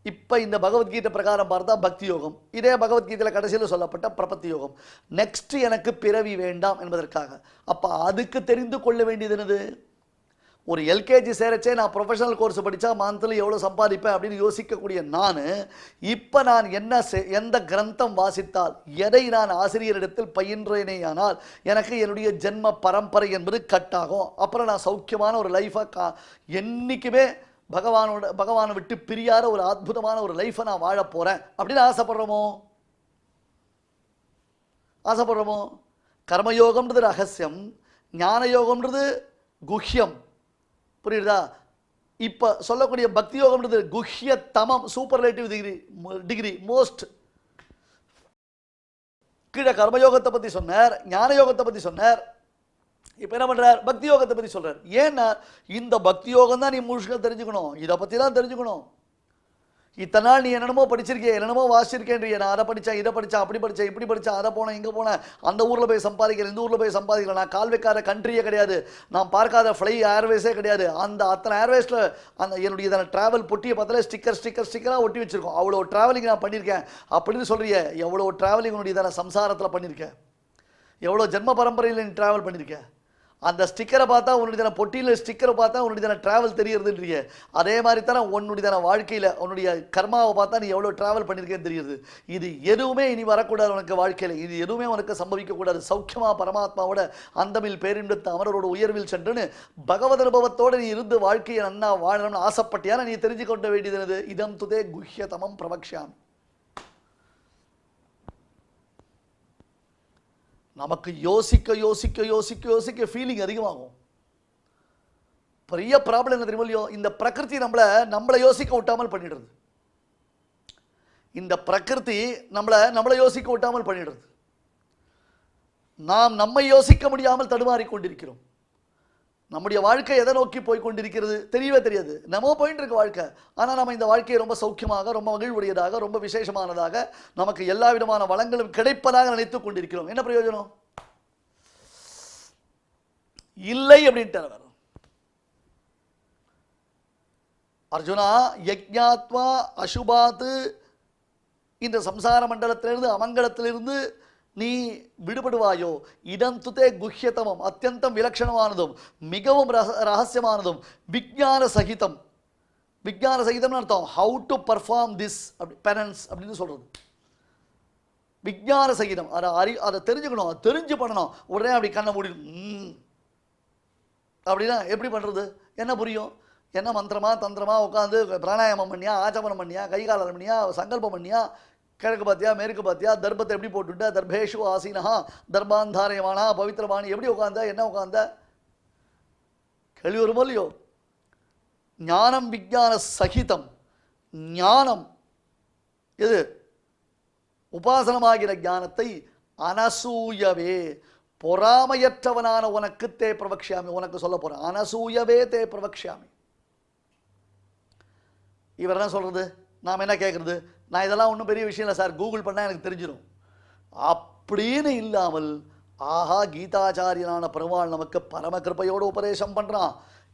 இப்போ இந்த பகவத்கீதை பிரகாரம் பார்த்தா பக்தி யோகம், இதே பகவத்கீதையில் கடைசியில் சொல்லப்பட்ட பிரபத்தி யோகம். நெக்ஸ்ட் எனக்கு பிறவி வேண்டாம் என்பதற்காக. அப்போ அதுக்கு தெரிந்து கொள்ள வேண்டியது என்னது? ஒரு எல்கேஜி சேரச்சே நான் ப்ரொஃபஷனல் கோர்ஸ் படித்தா மந்த்லி எவ்வளோ சம்பாதிப்பேன் அப்படின்னு யோசிக்கக்கூடிய நான், இப்போ நான் எந்த கிரந்தம் வாசித்தால், எதை நான் ஆசிரியரிடத்தில் பயின்றேனேயானால் எனக்கு என்னுடைய ஜென்ம பரம்பரை என்பது கட் ஆகும். அப்புறம் நான் சௌக்கியமான ஒரு லைஃபை என்றைக்குமே பகவானை விட்டு பிரியாத ஒரு அற்புதமான ஒரு லைஃபை நான் வாழ போகிறேன் அப்படின்னு ஆசைப்படுறோமோ? கர்மயோகம்ன்றது ரகசியம், ஞான யோகம்ன்றது குஹ்யம். புரியுதா? இப்போ சொல்லக்கூடிய பக்தி யோகம்ன்றது குஹ்ய தமம், சூப்பர்லேட்டிவ் டிகிரி மோஸ்ட். கீழே கர்மயோகத்தை பற்றி சொன்னார், ஞான யோகத்தை பற்றி சொன்னார். இப்போ என்ன பண்ணுறார்? பக்தி யோகத்தை பற்றி சொல்கிறார். ஏன்னா இந்த பக்தி யோகம் தான் நீ முழுக்க தெரிஞ்சுக்கணும், இதை பற்றி தான் தெரிஞ்சுக்கணும். இத்தனை நாள் நீ என்னென்னமோ படிச்சிருக்கேன், என்னென்னமோ வாசிச்சிருக்கேன்றிய, நான் அதை படித்தேன், இதை படித்தேன், அப்படி படித்தேன், இப்படி படித்தேன், அதை போனேன், இங்கே போனேன், அந்த ஊரில் போய் சம்பாதிக்கிறேன், இந்த ஊரில் போய் சம்பாதிக்கிறேன், நான் கால் வைக்காத கண்ட்ரியே கிடையாது, நான் பார்க்காத ஏர்வேஸே கிடையாது. அந்த அத்தனை ஏர்வேஸில் அந்த என்னுடைய ட்ராவல் பொட்டியை பார்த்தாலே ஸ்டிக்கராக ஒட்டி வச்சுருக்கோம். அவ்வளோ ட்ராவலிங் நான் பண்ணியிருக்கேன் அப்படின்னு சொல்கிறிய. எவ்வளோ ட்ராவலிங் உன்னுடைய சம்சாரத்தில் பண்ணியிருக்கேன், எவ்வளோ ஜென்ம பரம்பரையில் நீ ட்ராவல் பண்ணியிருக்கேன். அந்த ஸ்டிக்கரை பார்த்தா உன்னுடைய பொட்டியில் ஸ்டிக்கரை பார்த்தா உன்னுடைய ட்ராவல் தெரியறதுன்றிய. அதே மாதிரி தானே உன்னுடைய வாழ்க்கையில் உன்னுடைய கர்மாவை பார்த்தா நீ எவ்வளோ ட்ராவல் பண்ணியிருக்கேன்னு தெரியுது. இது எதுவுமே இனி வரக்கூடாது உனக்கு வாழ்க்கையில், இது எதுவுமே உனக்கு சம்பவிக்கக்கூடாது. சௌக்கியமாக பரமாத்மாவோட அந்தமில் பேரின்பத்து அமரரோட உயர்வில் சென்றுன்னு பகவத் அனுபவத்தோடு நீ இருந்து வாழ்க்கையை நன்னா வாழணும்னு ஆசைப்பட்டியான நீ தெரிஞ்சு கொள்ள வேண்டியது என்னது? இதம் துதே குஹ்யதமம் பிரவக்ஷாமி. நமக்கு யோசிக்க ஃபீலிங் அதிகமாகும். பெரிய ப்ராப்ளம் என்ன தெரியுமோ இல்லையோ, இந்த பிரகிருதி நம்மளை யோசிக்க விட்டாமல் பண்ணிடுறது. இந்த பிரகிருதி நம்மளை யோசிக்க விட்டாமல் பண்ணிடுறது. நாம் நம்மை யோசிக்க முடியாமல் தடுமாறி கொண்டிருக்கிறோம். நம்முடைய வாழ்க்கை எதை நோக்கி போய் கொண்டிருக்கிறது தெரியவே தெரியாது. நம்ம போயிட்டு இருக்க வாழ்க்கை, ஆனால் நம்ம இந்த வாழ்க்கையை ரொம்ப சௌக்கியமாக, ரொம்ப மகிழ்வுடையதாக, ரொம்ப விசேஷமானதாக, நமக்கு எல்லா விதமான வளங்களும் கிடைப்பதாக நினைத்துக் கொண்டிருக்கிறோம். என்ன பிரயோஜனம்? இல்லை அப்படின்ட்டு அர்ஜுனா, யஜ்ஞாத்வா அசுபாத்து, இந்த சம்சார மண்டலத்திலிருந்து அமங்கலத்திலிருந்து நீ விடுபடுவாயோ, இதம் துதே குஹ்யதமம், அத்தியந்தம் விலட்சணமானதும் மிகவும் ரகசியமானதும் விஞ்ஞான சகிதம். விஞ்ஞான சகிதம்னு அர்த்தம் ஹவு டு பர்ஃபார்ம் திஸ் அப்படி பெனன்ஸ் அப்படின்னு சொல்கிறது. விஞ்ஞான சகிதம், அதை தெரிஞ்சுக்கணும், அதை தெரிஞ்சு பண்ணணும். உடனே அப்படி கண்ணை மூடி அப்படின்னா எப்படி பண்ணுறது? என்ன புரியும்? என்ன மந்திரமா தந்திரமா உட்காந்து பிராணாயாமம் பண்ணியா, ஆச்சமனம் பண்ணியா, கைகாலம் பண்ணியா, சங்கல்பம் பண்ணியா, கிழக்கு பார்த்தியா மேற்கு பார்த்தியா, தர்பத்தை எப்படி போட்டுட்டா, தர்பேஷு ஆசீனஹா தர்பாந்தாரயமானா பவித்திரமானி, எப்படி உட்காந்த, என்ன உட்காந்த? கேள்வி வருமோ இல்லையோ? ஞானம் விஞ்ஞான சகிதம். ஞானம் எது? உபாசனமாகிற ஞானத்தை அனசூயவே, பொறாமையற்றவனான உனக்கு தே பிரவக்ஷாமி, உனக்கு சொல்ல போறேன். அனசூயவே தே பிரவக்ஷாமி. இவர் என்ன சொல்றது? நாம் என்ன கேட்குறது? நான் இதெல்லாம் ஒன்றும் பெரிய விஷயம் இல்லை சார், கூகுள் பண்ணால் எனக்கு தெரிஞ்சிடும் அப்படின்னு இல்லாமல், ஆஹா கீதாச்சாரியனான பெருமாள் நமக்கு பரம கிருப்பையோடு உபதேசம் பண்ணுறான்.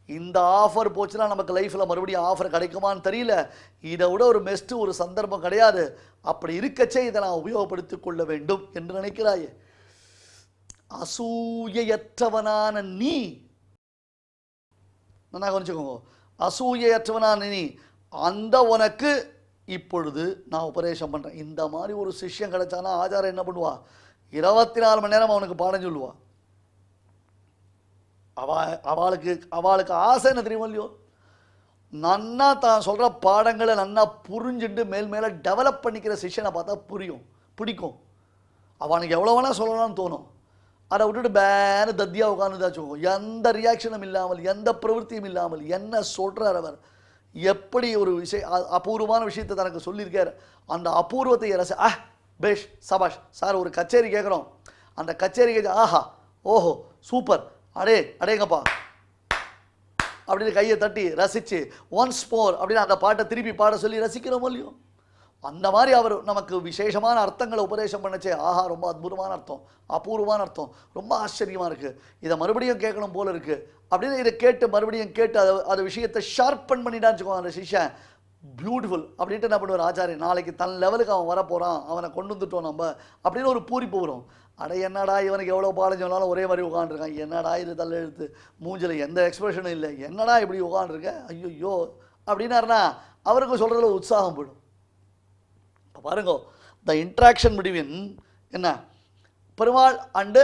இந்த ஆஃபர் போச்சுன்னா நமக்கு லைஃப்பில் மறுபடியும் ஆஃபர் கிடைக்குமான்னு தெரியல. இதை விட ஒரு பெஸ்ட்டு ஒரு சந்தர்ப்பம் கிடையாது. அப்படி இருக்கச்சே இதை நான் உபயோகப்படுத்தி கொள்ள வேண்டும் என்று நினைக்கிறாயே. அசூயையற்றவனான நீ, நல்லா கொஞ்சிக்கோங்க, அசூயையற்றவனான நீ, அந்த உனக்கு இப்பொழுது நான் உபதேசம் பண்ணுறேன். இந்த மாதிரி ஒரு சிஷ்யம் கிடைச்சானா ஆச்சாரம் என்ன பண்ணுவா? 24 மணி நேரம் அவனுக்கு பாடம் சொல்லுவா. அவளுக்கு ஆசை என்ன தெரியுமா இல்லையோ? நன்னா தான் சொல்கிற பாடங்களை நன்னா புரிஞ்சுட்டு மேலே டெவலப் பண்ணிக்கிற சிஷ்யனை பார்த்தா பிடிக்கும். அவனுக்கு எவ்வளோ வேணால் சொல்லலாம்னு தோணும். அதை விட்டுட்டு பேனு தத்தியாக உட்காந்துதாச்சும், எந்த ரியாக்ஷனும் இல்லாமல், எந்த பிரவൃத்தியும் இல்லாமல், என்ன சொல்கிறார் அவர், எப்படி ஒரு அபூர்வமான விஷயத்தை தனக்கு சொல்லியிருக்கார். அந்த அபூர்வத்தை பேஷ் சபாஷ் சார், ஒரு கச்சேரி கேட்குறோம், அந்த கச்சேரி கேட்க ஆஹா ஓஹோ சூப்பர் அடேங்கப்பா அப்படின்னு கையை தட்டி ரசித்து ஒன்ஸ் மோர் அப்படின்னு அந்த பாட்டை திருப்பி பாட சொல்லி ரசிக்கிறோமோ இல்லையோ, அந்த மாதிரி அவர் நமக்கு விசேஷமான அர்த்தங்களை உபதேசம் பண்ணச்சே ஆஹா ரொம்ப அற்புதமான அர்த்தம், அபூர்வமான அர்த்தம், ரொம்ப ஆச்சரியமாக இருக்குது, இதை மறுபடியும் கேட்கணும் போல இருக்குது அப்படின்னு இதை கேட்டு மறுபடியும் கேட்டு அது விஷயத்தை ஷார்ப்பன் பண்ணிட்டான்னு வச்சுக்கோங்க அந்த சிஷ்யன். பியூட்டிஃபுல் அப்படின்ட்டு என்ன பண்ணுவார் ஆச்சாரியன், நாளைக்கு தன் லெவலுக்கு அவன் வரப்போகிறான், அவனை கொண்டு வந்துட்டோம் நம்ம அப்படின்னு ஒரு பூரிப்பு வரும். என்னடா இவனுக்கு எவ்வளோ பாடம் சொன்னாலும் ஒரே மாதிரி உட்காந்துருக்கான், என்னடா இது தள்ள எழுத்து மூஞ்சில் எந்த எக்ஸ்பிரஷனும் இல்லை, என்னடா இப்படி உட்காந்துருக்க ஐயோ அப்படின்னாருனா அவருக்கு சொல்கிறதுல உற்சாகம் போயிடும். இப்போ பாருங்க, த இன்ட்ராக்ஷன் பிட்வீன் என்ன பெருமாள் அண்டு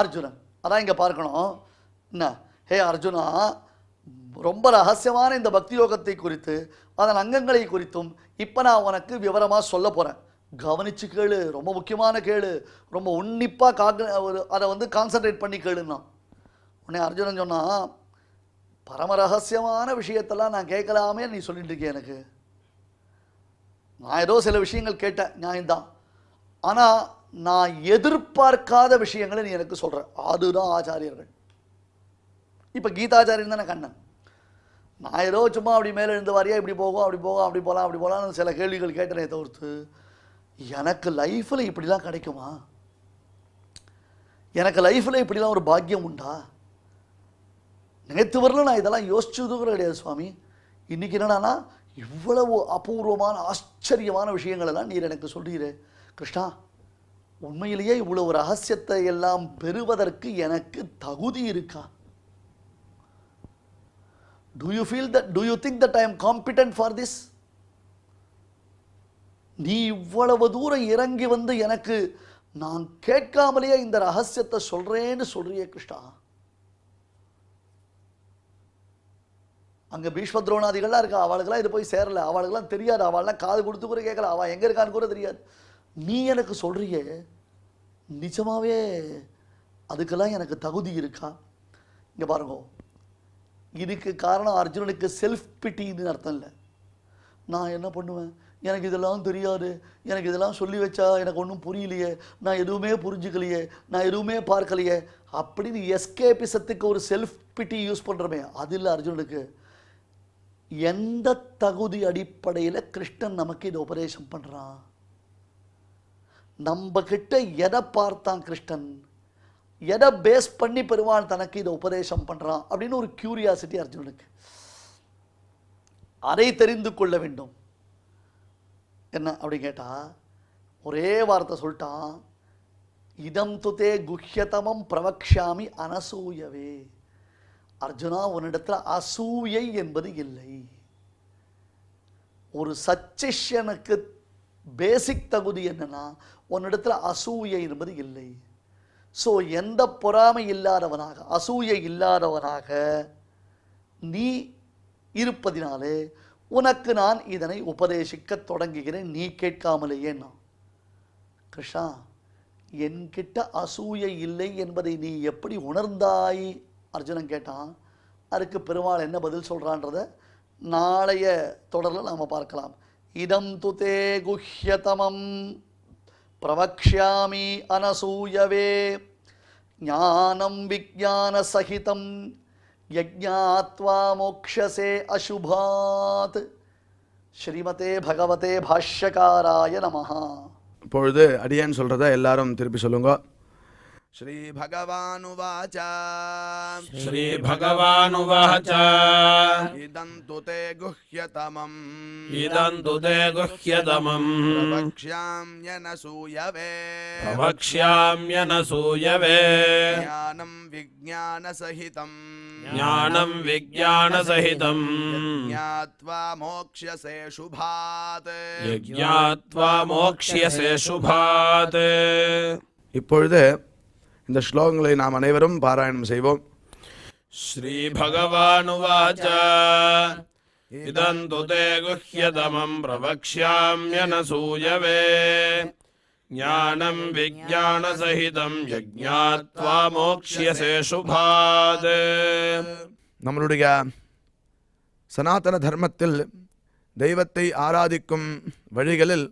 அர்ஜுனன், அதான் இங்கே பார்க்கணும். என்ன ஹே அர்ஜுனா, ரொம்ப ரகசியமான இந்த பக்தி யோகத்தை குறித்து அதன் அங்கங்களை குறித்தும் இப்போ நான் உனக்கு விவரமாக சொல்ல போகிறேன். கவனித்து கேளு, ரொம்ப முக்கியமான கேளு, ரொம்ப உன்னிப்பாக அதை கான்சன்ட்ரேட் பண்ணி கேளுன்னா. உடனே அர்ஜுனன் சொன்னால், பரம ரகசியமான விஷயத்தெல்லாம் நான் கேட்கலாமே நீ சொல்லிட்டு இருக்கேன், எனக்கு நான் ஏதோ சில விஷயங்கள் கேட்டேன் நியாயம்தான், ஆனால் நான் எதிர்பார்க்காத விஷயங்களை நீ எனக்கு சொல்கிற, அதுதான் ஆச்சாரியர்கள். இப்போ கீதாச்சாரியன் தானே கண்ணன், நான் ஏதோ சும்மா அப்படி மேலே எழுந்து வாரியா இப்படி போகும் அப்படி போகும் அப்படி போகலாம் அப்படி போகலான்னு சில கேள்விகள் கேட்டனே தவிர்த்து எனக்கு லைஃப்பில் இப்படிலாம் கிடைக்குமா, எனக்கு லைஃப்பில் இப்படிலாம் ஒரு பாக்கியம் உண்டா, நேற்று வரல நான் இதெல்லாம் யோசிச்சது கூட கிடையாது சுவாமி, இன்றைக்கி என்னடானா இவ்வளவு அபூர்வமான ஆச்சரியமான விஷயங்களெல்லாம் நீர் எனக்கு சொல்கிறீரே கிருஷ்ணா, உண்மையிலேயே இவ்வளவு ரகசியத்தை எல்லாம் பெறுவதற்கு எனக்கு தகுதி இருக்கா? Do you think that I am competent for this? நீ இவ்வளவு தூரம் இறங்கி வந்து எனக்கு நான் கேட்காமலேயே இந்த ரகசியத்தை சொல்றேன்னு சொல்றியே கிருஷ்ணா. அங்கே பீஷ்ம துரோணாதிகள்லாம் இருக்கா, அவளுக்கெல்லாம் இது போய் சேரல, அவளுக்கெல்லாம் தெரியாது, அவள்லாம் காது கொடுத்து கூட கேட்கல, அவள் எங்கே இருக்கான்னு கூட தெரியாது. நீ எனக்கு சொல்றியே, நிஜமாவே அதுக்கெல்லாம் எனக்கு தகுதி இருக்கா? இங்கே பாருங்க, இதுக்கு காரணம் அர்ஜுனனுக்கு செல்ஃப் பிட்டின்னு அர்த்தம் இல்லை. நான் என்ன பண்ணுவேன், எனக்கு இதெல்லாம் தெரியாது, எனக்கு இதெல்லாம் சொல்லி வச்சா எனக்கு ஒன்றும் புரியலையே, நான் எதுவுமே புரிஞ்சுக்கலையே, நான் எதுவுமே பார்க்கலையே அப்படின்னு எஸ்கேபிசத்துக்கு ஒரு செல்ஃப் பிட்டி யூஸ் பண்ணுறமே, அது இல்லை அர்ஜுனனுக்கு. எந்த தகுதி அடிப்படையில் கிருஷ்ணன் நமக்கு இதை உபதேசம் பண்ணுறான், நம்ம கிட்ட எதை பார்த்தான் கிருஷ்ணன், எதை பேஸ் பண்ணி பெருமாள் தனக்கு இதை உபதேசம் பண்ணுறான் அப்படின்னு ஒரு கியூரியாசிட்டி அர்ஜுனனுக்கு. அதை தெரிந்து கொள்ள வேண்டும். என்ன அப்படி கேட்டால் ஒரே வார்த்தை சொல்லிட்டான், இதம் துதே குஹ்யதமம் பிரவக்ஷாமி அனசூயவே. அர்ஜுனா, உன்னிடத்தில் அசூயை என்பது இல்லை. ஒரு சச்சிஷ்யனுக்கு பேசிக் தகுதி என்னன்னா, உன்னிடத்தில் அசூயை என்பது இல்லை. ஸோ எந்த பொறாமை இல்லாதவனாக, அசூயை இல்லாதவனாக நீ இருப்பதினாலே உனக்கு நான் இதனை உபதேசிக்க தொடங்குகிறேன், நீ கேட்காமலேயே. நான் கிருஷ்ணா, என்கிட்ட அசூயை இல்லை என்பதை நீ எப்படி உணர்ந்தாய் அர்ஜுனன் கேட்டான். அதுக்கு பெருமாள் என்ன பதில் சொல்கிறான்றத நாளைய தொடரில் நாம் பார்க்கலாம். இதம் துதே குஹ்யதமம் பிரவக்ஷ்யாமி அனசூயவே ஞானம் விஜ்ஞான சகிதம் யஜ்ஞாத்வா மோக்ஷசே அசுபாத். ஸ்ரீமதே பகவதே பாஷ்யகாராய நமஹ. இப்பொழுது அடியேன் சொல்கிறத எல்லாரும் திருப்பி சொல்லுங்க. ஸ்ரீ பகவானுவாச ஸ்ரீ பகவானுவாச இதம் துதே குஹ்யதமம் இதந்து தே குஹ்யதமம் பிரவக்ஷ்யாம்யனசூயவே பிரவக்ஷ்யாம்யனசூயவே ஞானம் விஜ்ஞான சகிதம் ஞானம் விஜ்ஞான சகிதம் ஞாத்வா மோக்ஷ்யசே சுபாத். யஜ்ஞாத்வா மோக்ஷ்யசே சுபாத். இப்பொழுது இந்த ஸ்லோகங்களை நாம் அனைவரும் பாராயணம் செய்வோம். ஸ்ரீ பகவானுவாச இதந்து தே குஹ்யதமம் பிரவக்ஷ்யாம்யனசூயவே ஞானம் விஜ்ஞான சகிதம் யஜ்ஞாத்வா மோக்ஷ்யசே சுபாத். நம்மளுடைய சனாதன தர்மத்தில் தெய்வத்தை ஆராதிக்கும் வழிகளில்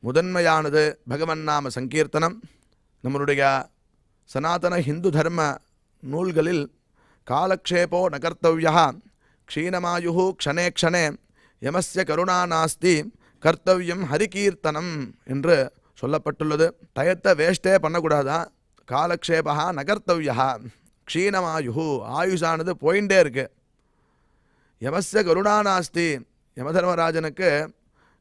முதன்மையானது பகவன் நாம சங்கீர்த்தனம். நம்மளுடைய சனாதன ஹிந்து தர்ம நூல்களில் காலக்ஷேபோ நகர்த்தவ்யா க்ஷீணமாயு க்ஷணே க்ஷணே யமஸ்ய கருணா நாஸ்தி கர்த்தவ்யம் ஹரிகீர்த்தனம் என்று சொல்லப்பட்டுள்ளது. டயத்தை வேஸ்டே பண்ணக்கூடாதா. காலக்ஷேபா நகர்த்தவ்யா க்ஷீணமாயு, ஆயுஷானது போயிட்டே இருக்கு. யமஸ்ய கருணா நாஸ்தி, யமதர்மராஜனுக்கு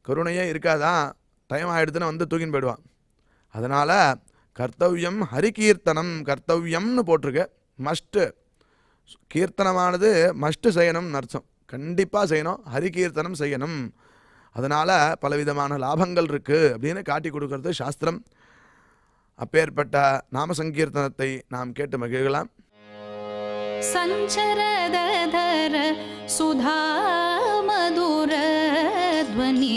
கருணையே இருக்காதான், டைம் ஆகிடுதுன்னு வந்து தூக்கின்னு போயிடுவான். அதனால் கர்த்தவ்யம் ஹரிகீர்த்தனம், கர்த்தவ்யம்னு போட்டிருக்கு. மஸ்ட்டு கீர்த்தனமானது மஸ்ட்டு செய்யணும்னு அர்த்தம். கண்டிப்பாக செய்யணும், ஹரிகீர்த்தனம் செய்யணும். அதனால் பலவிதமான லாபங்கள் இருக்குது அப்படின்னு காட்டி கொடுக்கறது சாஸ்திரம். அப்பேற்பட்ட நாம சங்கீர்த்தனத்தை நாம் கேட்டு மகிழலாம். சஞ்சரதர சுதா மதுர த்வனி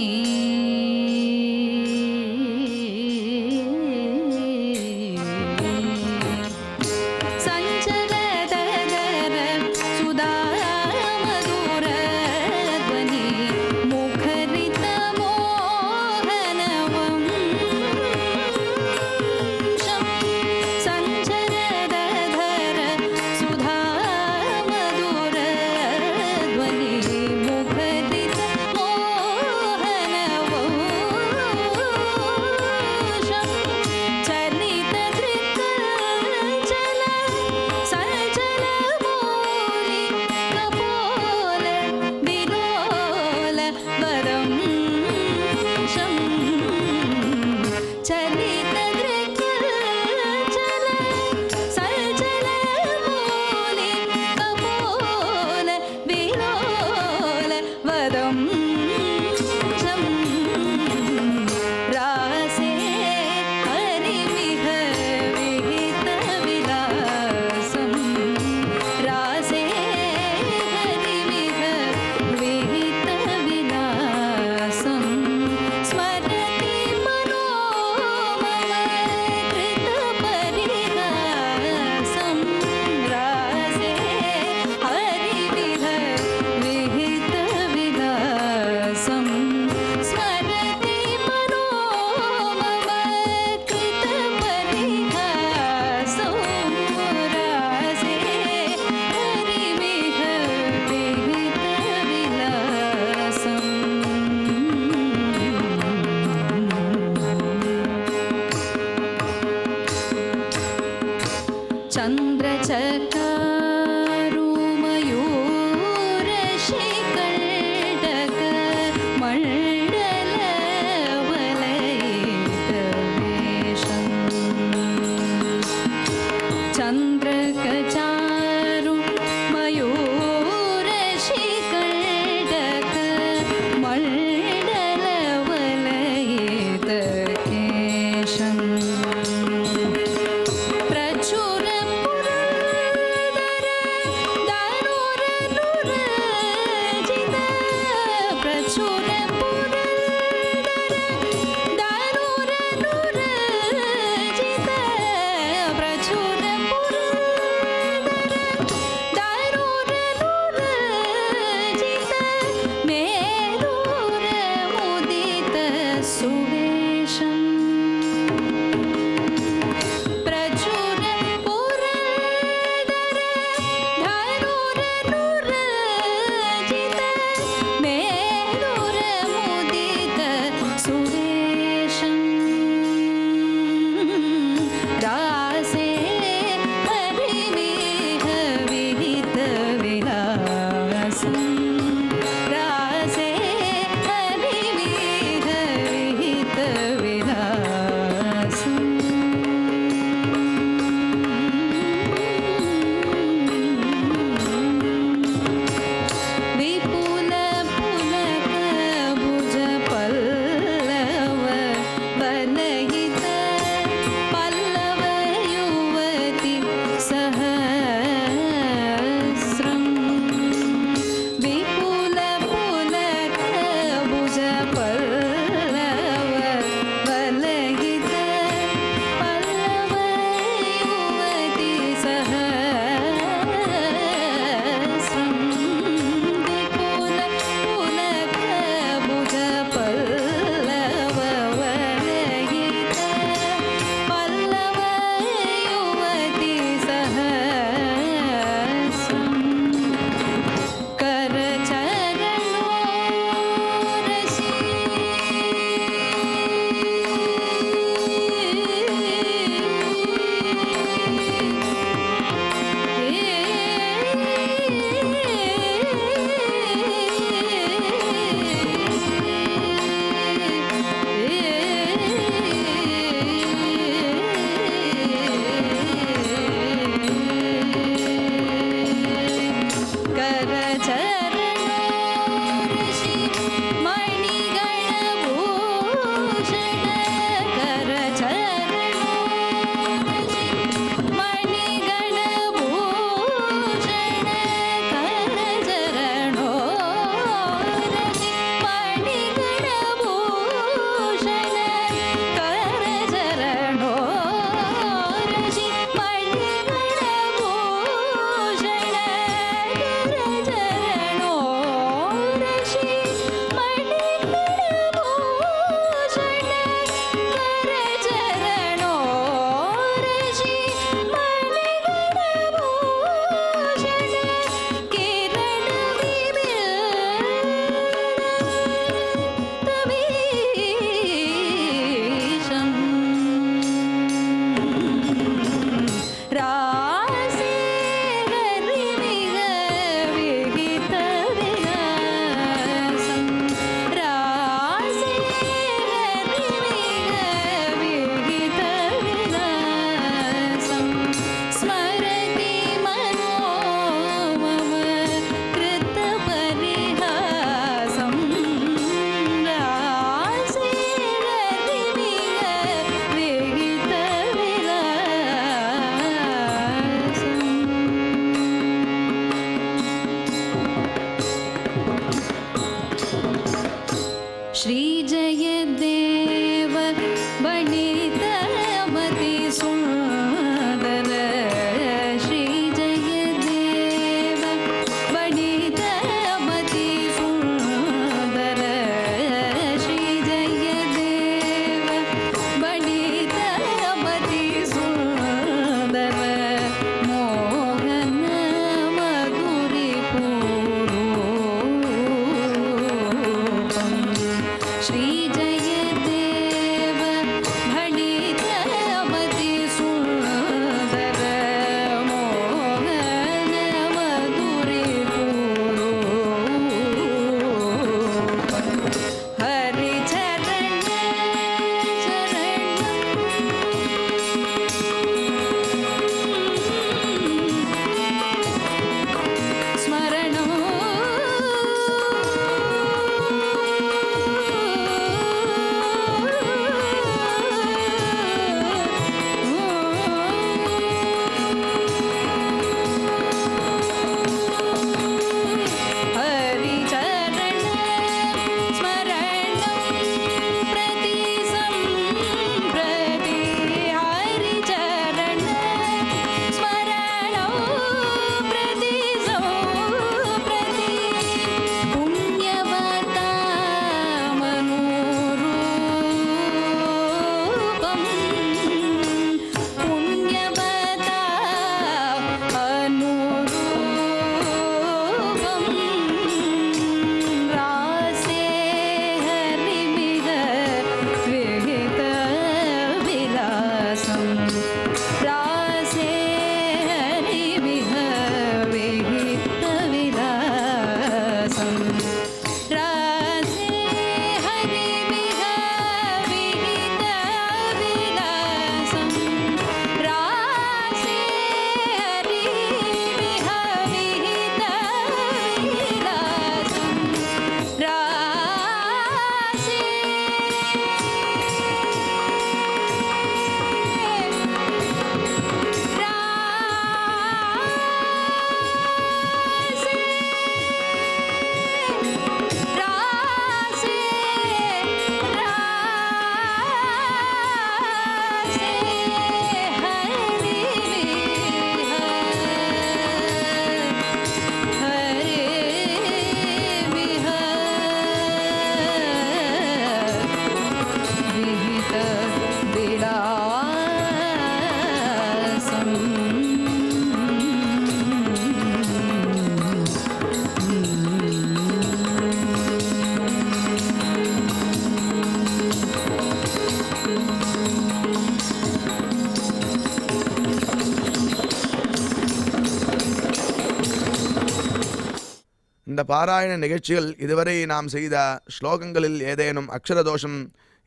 श्रीजयदेव बणितमति सुन्दर श्रीजयदेव बणितमति सुन्दर श्रीजयदेव बणितमति सुन्दर मोहन मधुरिपूरूपम् श्रीजयदेव भणितमति सुन्दर मोहन मधुरिपूरूपम् हरिचरण स्मरणो हरिचरण स्मरणं प्रति सम्प्रति हरिचरण स्मरणं प्रति सम्प्रति पुण्यवता मनोरूपम् पुण्यवता अनुरूपम् रासे हरिमिह विहितविलासम् रासे हरिमिह विहितविलासम् रासे हरिमिह विहितविलासम् रासे हरिमिह विहितविलासम् रासे रासे रासे हरिमिह विहित இந்த பாராயண நிகழ்ச்சியில் இதுவரை நாம் செய்த ஸ்லோகங்களில் ஏதேனும் அக்ஷர தோஷம்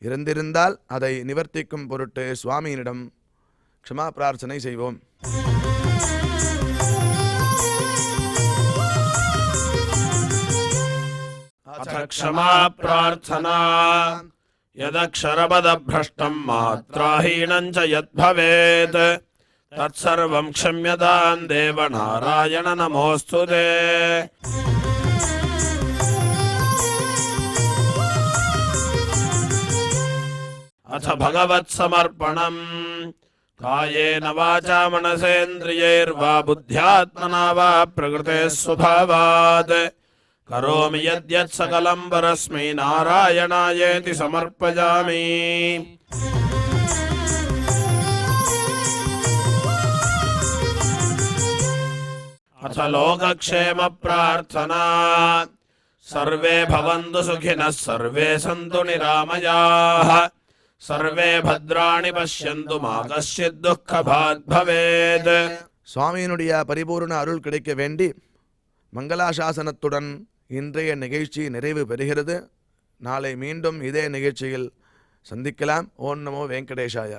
இருந்திருந்தால் அதை நிவர்த்திக்கும் பொருட்டு சுவாமியினிடம் க்ஷமா பிரார்த்தனை செய்வோம். अथ क्षमा प्रार्थना यदक्षरपदभ्रष्टं मात्राहीनं च यद्भवेत् तत्सर्वं क्षम्यतां देव नारायण नमोऽस्तु ते। अथ भगवत्समर्पणम् कायेन वाचा मनसेन्द्रियैर्वा बुद्ध्यात्मना वा प्रकृते स्वभावात् करोमि यद्यत् सकलं परस्मै नारायणायेति समर्पयामि। अथ लोकक्षेम प्रार्थना सर्वे भवन्तु सुखिनः सर्वे सन्तु निरामयाः सर्वे भद्राणि पश्यन्तु मा कश्चित् दुःखभाग् भवेत्। சுவாமியினுடைய பரிபூர்ண அருள் கிடைக்க வேண்டி மங்களாசாசனத்துடன் இன்றைய நிகழ்ச்சி நிறைவு பெறுகிறது. நாளை மீண்டும் இதே நிகழ்ச்சியில் சந்திக்கலாம். ஓம் நமோ வெங்கடேஷாய.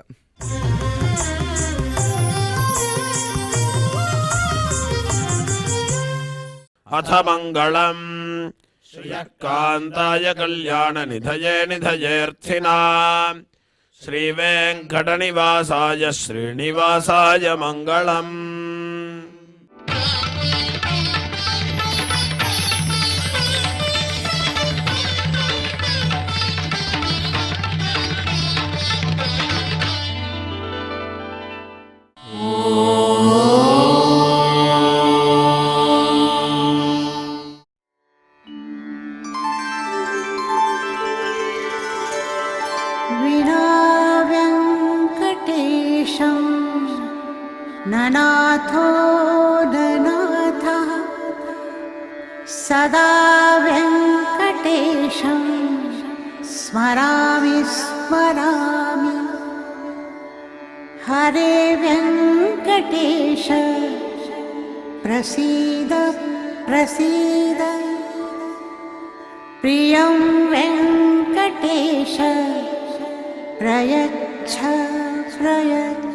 अथ मङ्गलम् श्रियकान्ताय कल्याणनिधये निधयेऽर्थिनाम् श्रीवेङ्कटनिवासाय श्रीनिवासाय मङ्गलम्। विना वेङ्कटेशं ननाथो ननाथः सदा वेङ्कटेशं स्मरामि स्मरामि हरे वेङ्कटेश प्रसीद प्रसीद प्रियं वेङ्कटेश प्रयच्छ प्रयच्छ